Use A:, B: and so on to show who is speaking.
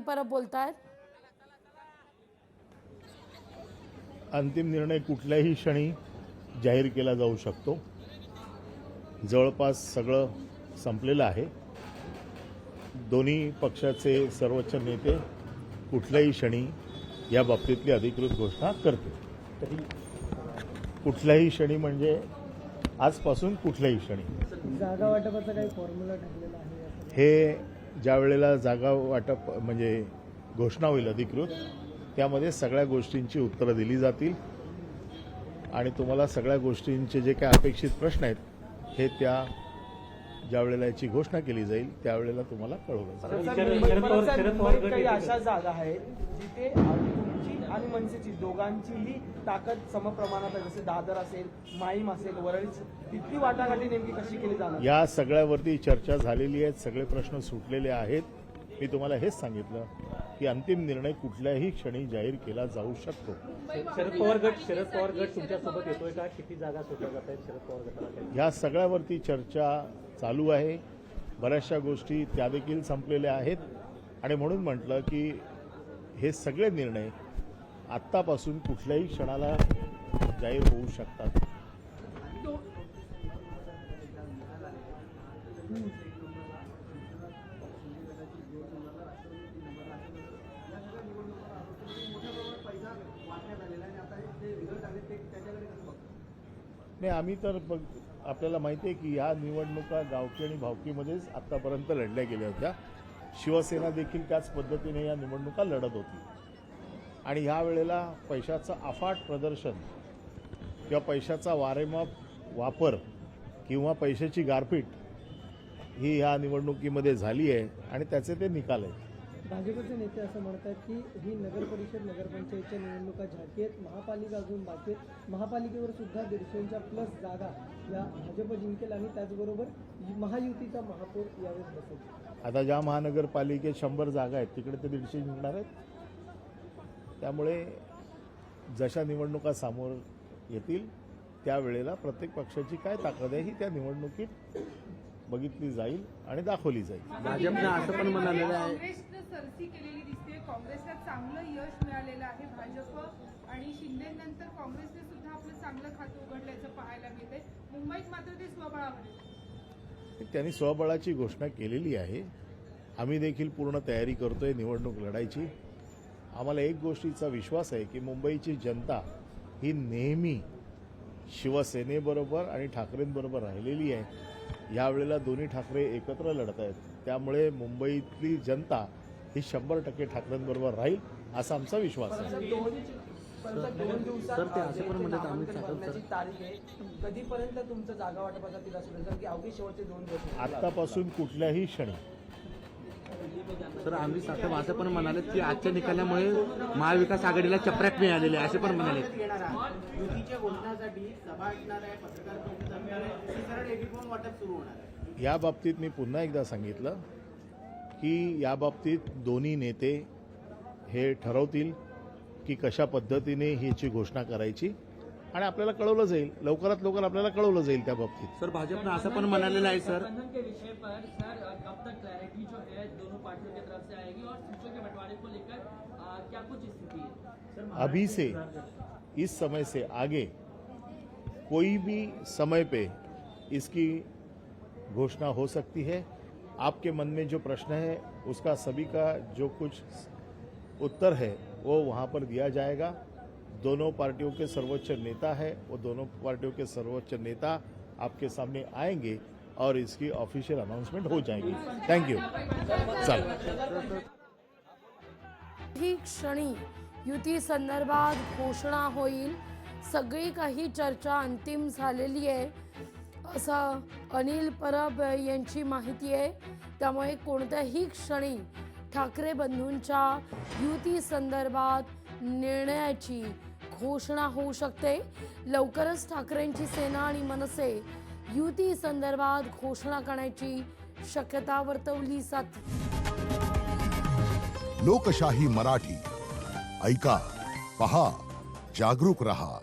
A: अनिल परब बोलतायत.
B: अंतिम निर्णय कुठल्याही क्षणी जाहीर केला जाऊ शकतो. जवळपास सगळं संपलेलं आहे. दोन्ही पक्षाचे सर्वोच्च नेते कुठल्याही क्षणी या बाबतीतली अधिकृत घोषणा करतील. तरी कुठल्याही क्षणी म्हणजे आजपासून कुठल्याही क्षणी.
C: जागा वाटपाचा काही फॉर्म्युला ठरलेला आहे?
B: हे ज्या वेळेला जागा वाटप म्हणजे घोषणा होईल अधिकृत, त्यामध्ये सगळ्या गोष्टींची उत्तरं दिली जातील आणि तुम्हाला सगळ्या गोष्टींचे जे काही अपेक्षित प्रश्न आहेत हे त्या ज्या वेळेला याची घोषणा केली जाईल त्यावेळेला तुम्हाला कळवलं जाईल.
C: मुंबईत काही अशा जागा आहेत जिथे तुमची आणि मनसेची दोघांचीही ताकद समप्रमाणात आहे, जसे दादर असेल, माहीम असेल, वरळी. तिथली वाटाघाटी नेमकी कशी केली जाणार?
B: या सगळ्यावरती चर्चा झालेली आहे. सगळे प्रश्न सुटलेले आहेत. मी तुम्हाला हेच सांगितलं की अंतिम निर्णय कुठल्याही क्षणी जाहीर केला जाऊ शकतो.
D: शरद पवार गट तुमच्यासोबत येतोय का? किती जागा सोडल्या जात आहेत शरद पवार गटाला?
B: ह्या सगळ्यावरती चर्चा चालू आहे. बऱ्याचशा गोष्टी त्या देखील संपलेल्या आहेत आणि म्हणून म्हटलं की हे सगळे निर्णय आत्तापासून कुठल्याही क्षणाला जाहीर होऊ शकतात. नाही, आम्ही तर आपल्याला माहिती आहे की या निवडणुका गावकी आणि भावकीमध्येच आत्तापर्यंत लढल्या गेल्या होत्या. शिवसेना देखील त्याच पद्धतीने या निवडणुका लढत होती आणि ह्या वेळेला पैशाचं अफाट प्रदर्शन किंवा पैशाचा वारेमाप वापर किंवा पैशाची गारपीट ही ह्या निवडणुकीमध्ये झाली आहे आणि त्याचे ते निकाल आहेत.
C: भाजपचे नेते असं म्हणतात की ही नगर परिषद नगरपंचायतच्या निवडणुका झाकी आहेत, महापालिका अजून बाकी आहेत. महापालिकेवर सुद्धा 150च्या प्लस जागा या भाजप जिंकेल आणि त्याचबरोबर महायुतीचा महापौर यावेळेस बसेल.
B: आता ज्या महानगरपालिकेत 100 जागा आहेत तिकडे ते 150 जिंकणार आहेत. त्यामुळे जशा निवडणुका समोर येतील त्यावेळेला प्रत्येक पक्षाची काय ताकद आहे ही त्या निवडणुकीत बघितली जाईल आणि दाखवली जाईल.
D: भाजपनं असं पण म्हणालेलं आहे,
E: काँग्रेसनं सरसी केलेली दिसते. काँग्रेसला चांगलं यश मिळालेलं आहे. भाजप आणि शिंदेनंतर काँग्रेसने सुद्धा आपलं चांगलं खातं उघडल्याचं पाहायला मिळतंय. मुंबईत मात्र ते स्वबळावर आहे.
B: त्यांनी स्वबळाची घोषणा केलेली आहे. आम्ही देखील पूर्ण तयारी करतोय निवडणूक लढायची. आम्हाला एक गोष्टीचा विश्वास आहे की मुंबईची जनता ही नेहमी शिवसेनेबरोबर आणि ठाकरेंबरोबर राहिलेली आहे. यावेळेला दोन्ही ठाकरे एकत्र लढत आहेत. त्यामुळे मुंबईतली जनता ही 100% ठाकरेंबरोबर राहील असा आमचा विश्वास आहे.
C: 2 दिवसात तारीख आहे. कधीपर्यंत तुमचं जागा वाटपाचा तिला सुरू कारण की अवघी शेवटचे 2 दिवस
B: आत्तापासून कुठल्याही क्षणी.
D: तर आम्ही साहेब असं पण म्हणाले की आजच्या निकालामुळे महाविकास आघाडीला चपराक मिळालेली आहे असे पण म्हणाले.
B: या बाबतीत मी पुन्हा एकदा सांगितलं की या बाबतीत दोन्ही नेते हे ठरवतील की कशा पद्धतीने ह्याची घोषणा करायची आणि आपल्याला कळवलं जाईल. लवकरात लवकर आपल्याला कळवलं जाईल त्या बाबतीत.
D: सर भाजपनं असं पण म्हणालेलं आहे सर
F: के विषय पर सर कब तक क्लैरिटी जो है दोनों पार्टियों की तरफ से आएगी और सीटों के बंटवारे को लेकर क्या कुछ स्थिति है?
B: अभी से इस समय से आगे कोई भी समय पे इसकी घोषणा हो सकती है. आपके मन में जो प्रश्न है उसका सभी का जो कुछ उत्तर है वो वहाँ पर दिया जाएगा. दोनों पार्टियों के सर्वोच्च नेता है, वो दोनों पार्टियों के सर्वोच्च नेता आपके सामने आएंगे और इसकी ऑफिशियल अनाउंसमेंट हो जाएगी. Thank you. चल
A: ही क्षणी युती संदर्भात घोषणा होईल. सगळी काही चर्चा अंतिम झालेली आहे असं अनिल परब यांची माहिती आहे. त्यामुळे कोणत्याही क्षणी ठाकरे बंधूंच्या युती संदर्भात निर्णयाची घोषणा होऊ शकते. लवकरच ठाकरेंची सेना आणि मनसे युती संदर्भात घोषणा करण्याची शक्यता वर्तवली जाते.
G: लोकशाही मराठी ऐका, पहा, जागरूक रहा.